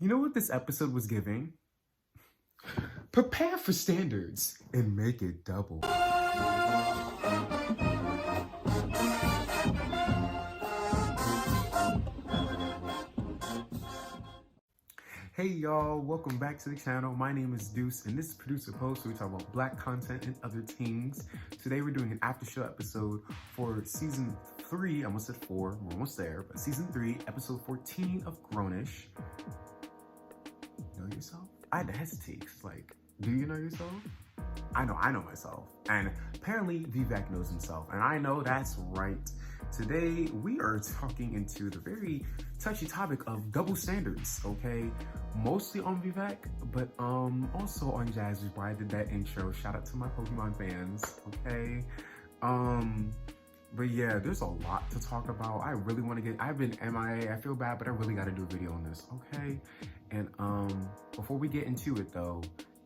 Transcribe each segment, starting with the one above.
You know what this episode was giving? Prepare for standards and make it double. Hey y'all, welcome back to the channel. My name is Deuce and this is Producer Post, where we talk about black content and other things. Today we're doing an after show episode for season 3, I almost said 4, we're almost there, but season 3, episode 14 of Grownish. Know yourself? I had to hesitate, 'cause like, do you know yourself? I know myself. And apparently Vivek knows himself, and I know that's right. Today, we are talking into the very touchy topic of double standards, okay? Mostly on Vivek, but also on Jazz, which is why I did that intro. Shout out to my Pokemon fans, okay? But yeah, there's a lot to talk about. I really want to I've been MIA, I feel bad, but I really got to do a video on this, okay? And before we get into it though,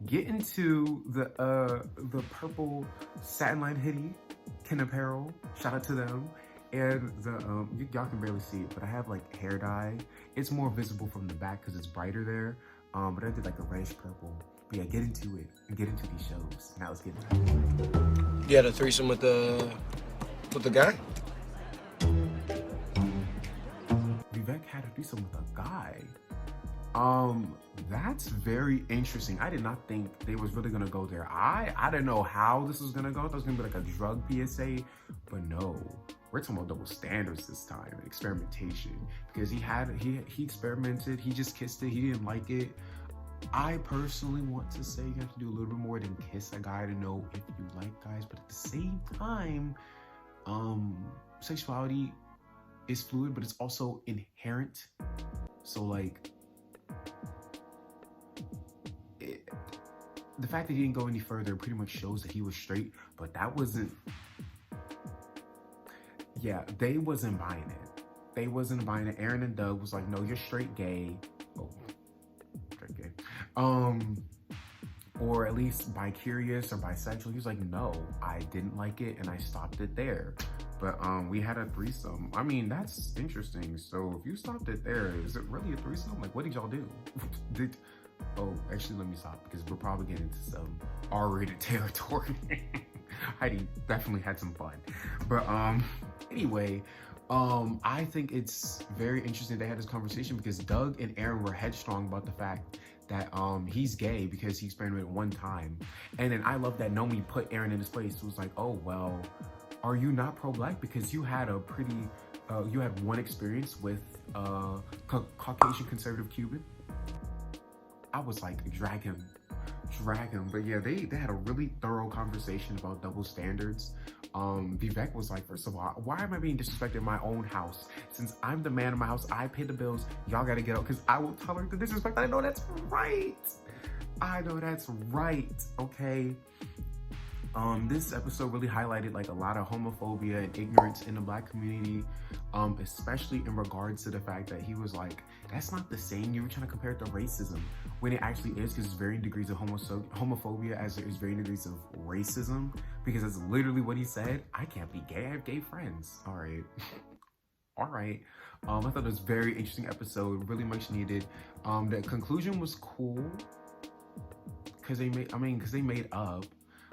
get into the purple satin line hoodie, Kin Apparel, shout out to them. And the y'all can barely see it, but I have like hair dye. It's more visible from the back because it's brighter there. But I did like a reddish purple. But yeah, get into it and get into these shows. Now let's get into it. You had a threesome with the guy? Vivek had a threesome with a guy. That's very interesting. I did not think they was really gonna go there. I didn't know how this was gonna go. I thought it was gonna be like a drug PSA, but no. We're talking about double standards this time, experimentation. Because he experimented, he just kissed it, he didn't like it. I personally want to say you have to do a little bit more than kiss a guy to know if you like guys, but at the same time, sexuality is fluid, but it's also inherent. So like, the fact that he didn't go any further pretty much shows that he was straight, but that wasn't, yeah, they wasn't buying it. They wasn't buying it. Aaron and Doug was like, no, you're straight gay. Oh, straight gay. Or at least bi-curious or bisexual. He was like, no, I didn't like it and I stopped it there. But we had a threesome. I mean, that's interesting. So if you stopped it there, is it really a threesome? Like, what did y'all do? Oh, actually, let me stop because we're probably getting into some R-rated territory. Heidi definitely had some fun. But anyway, I think it's very interesting they had this conversation because Doug and Aaron were headstrong about the fact that he's gay because he experimented one time. And then I love that Nomi put Aaron in his place. It was like, oh, well, are you not pro-black because you had a pretty, you had one experience with Caucasian conservative Cuban? I was like, drag him. But yeah, they had a really thorough conversation about double standards. Vivek was like, first of all, why am I being disrespected in my own house? Since I'm the man in my house, I pay the bills, y'all gotta get out because I will tolerate the disrespect. I know that's right. I know that's right, okay? This episode really highlighted like a lot of homophobia and ignorance in the black community, especially in regards to the fact that he was like, that's not the same. You were trying to compare it to racism when it actually is, because there's varying degrees of homophobia as there is varying degrees of racism, because that's literally what he said. I can't be gay, I have gay friends. All right. All right. I thought it was a very interesting episode, really much needed. The conclusion was cool because they made up.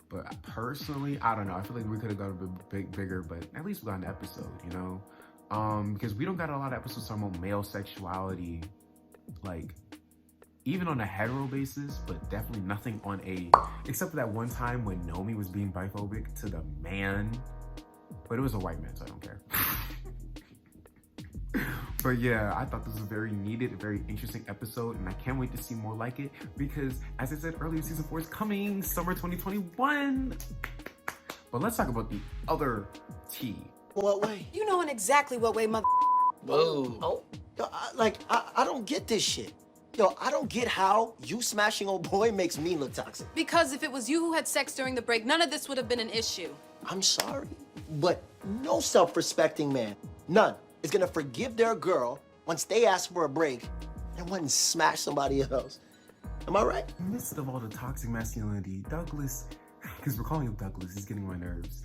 But personally, I don't know. I feel like we could have got a bit bigger, but at least we got an episode, you know? Because we don't got a lot of episodes talking about male sexuality, like, even on a hetero basis, but definitely nothing on except for that one time when Nomi was being biphobic to the man. But it was a white man, so I don't care. But yeah, I thought this was a very needed, a very interesting episode, and I can't wait to see more like it because, as I said earlier, season 4 is coming, summer 2021. But let's talk about the other tea. What way? You knowing exactly what way, mother. Whoa. Oh, yo, I don't get this shit. Yo, I don't get how you smashing old boy makes me look toxic. Because if it was you who had sex during the break, none of this would have been an issue. I'm sorry, but no self-respecting man, none, is gonna forgive their girl once they ask for a break and went and smash somebody else. Am I right? In the midst of all the toxic masculinity, Douglas, because we're calling him Douglas, he's getting my nerves,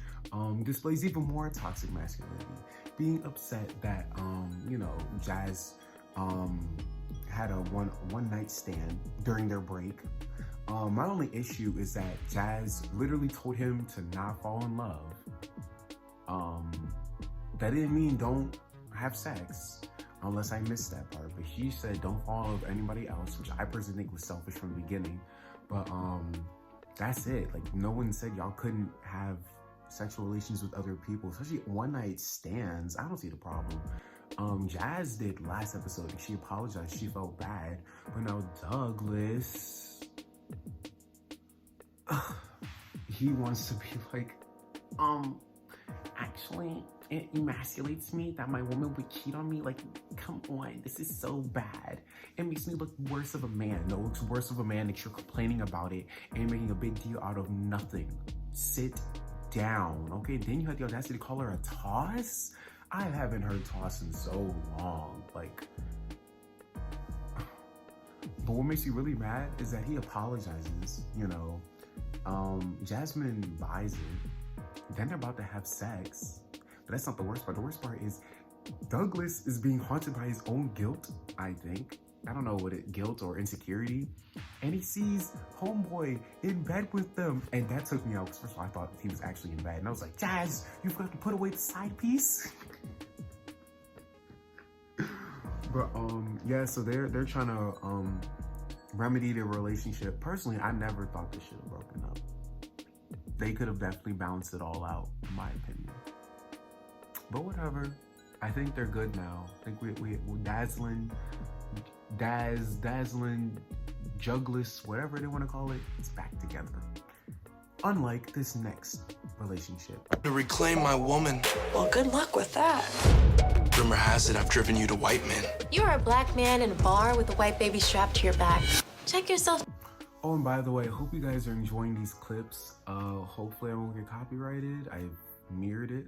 displays even more toxic masculinity, being upset that, you know, Jazz had a one night stand during their break. My only issue is that Jazz literally told him to not fall in love. That didn't mean don't have sex, unless I missed that part. But she said don't fall in love with anybody else, which I personally think was selfish from the beginning. But that's it. Like, no one said y'all couldn't have sexual relations with other people, especially one night stands. I don't see the problem. Jazz did last episode. She apologized. She felt bad. But now Douglas, he wants to be like, actually, it emasculates me that my woman would cheat on me. Like, come on, this is so bad. It makes me look worse of a man. No, it looks worse of a man that you're complaining about it and making a big deal out of nothing. Sit down, okay? Then you had the audacity to call her a toss? I haven't heard toss in so long. Like, but what makes you really mad is that he apologizes, you know. Jasmine buys it. Then they're about to have sex. But that's not the worst part. The worst part is Douglas is being haunted by his own guilt, I think. I don't know what it, guilt or insecurity. And he sees homeboy in bed with them. And that took me out, because first of all, I thought he was actually in bed. And I was like, Jazz, you forgot to put away the side piece? But yeah, so they're trying to remedy their relationship. Personally, I never thought they should have broken up. They could have definitely balanced it all out, in my opinion. But whatever. I think they're good now. I think we dazzling, jugless, whatever they want to call it, it's back together. Unlike this next relationship. To reclaim my woman. Well, good luck with that. Rumor has it I've driven you to white men. You are a black man in a bar with a white baby strapped to your back. Check yourself. Oh, and by the way, I hope you guys are enjoying these clips. Hopefully I won't get copyrighted. I mirrored it.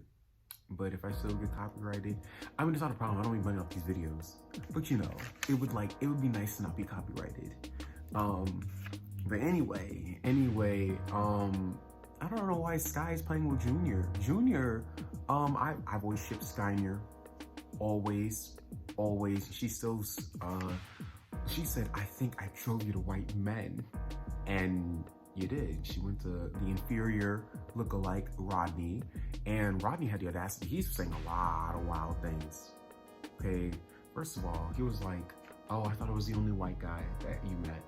But if I still get copyrighted, I mean, it's not a problem. I don't make money off these videos. But you know, it would be nice to not be copyrighted. But anyway, I don't know why Sky is playing with Junior. Junior, I've always shipped Skyner. Always. She still, she said, I think I drove you to white men. And you did. She went to the inferior lookalike Rodney, and Rodney had the audacity. He's saying a lot of wild things. Okay, first of all, he was like, oh, I thought it was the only white guy that you met.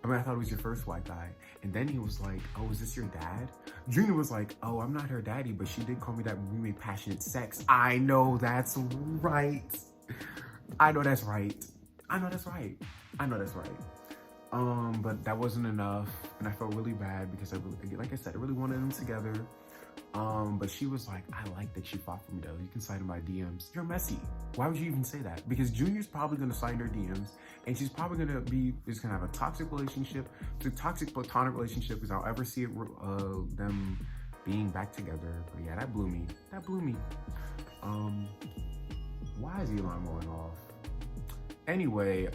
I thought it was your first white guy. And then he was like, oh, is this your dad? Junior was like, oh, I'm not her daddy, but she did call me that when we made passionate sex. I know that's right. I know that's right. But that wasn't enough, and I felt really bad because like I said, I really wanted them together. But she was like, I like that you fought for me though. You can slide in my DMs. You're messy. Why would you even say that? Because Junior's probably gonna slide in her DMs, and she's probably gonna have a toxic relationship, it's a toxic platonic relationship, because I'll ever see it, them being back together. But yeah, that blew me. Why is Elon going off? Anyway,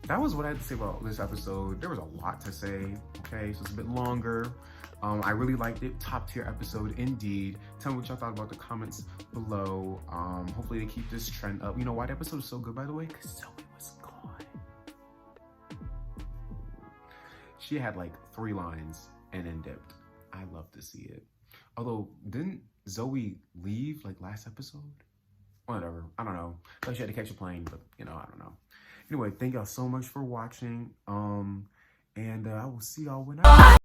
that was what I had to say about this episode. There was a lot to say, okay? So it's a bit longer. I really liked it. Top tier episode indeed. Tell me what y'all thought about the comments below. Hopefully they keep this trend up. You know why the episode is so good, by the way? Because Zoe was gone. She had like 3 lines and then dipped. I love to see it. Although, didn't Zoe leave like last episode? Whatever, I don't know. I thought she had to catch a plane, but you know, I don't know. Anyway, thank y'all so much for watching. And I will see y'all when I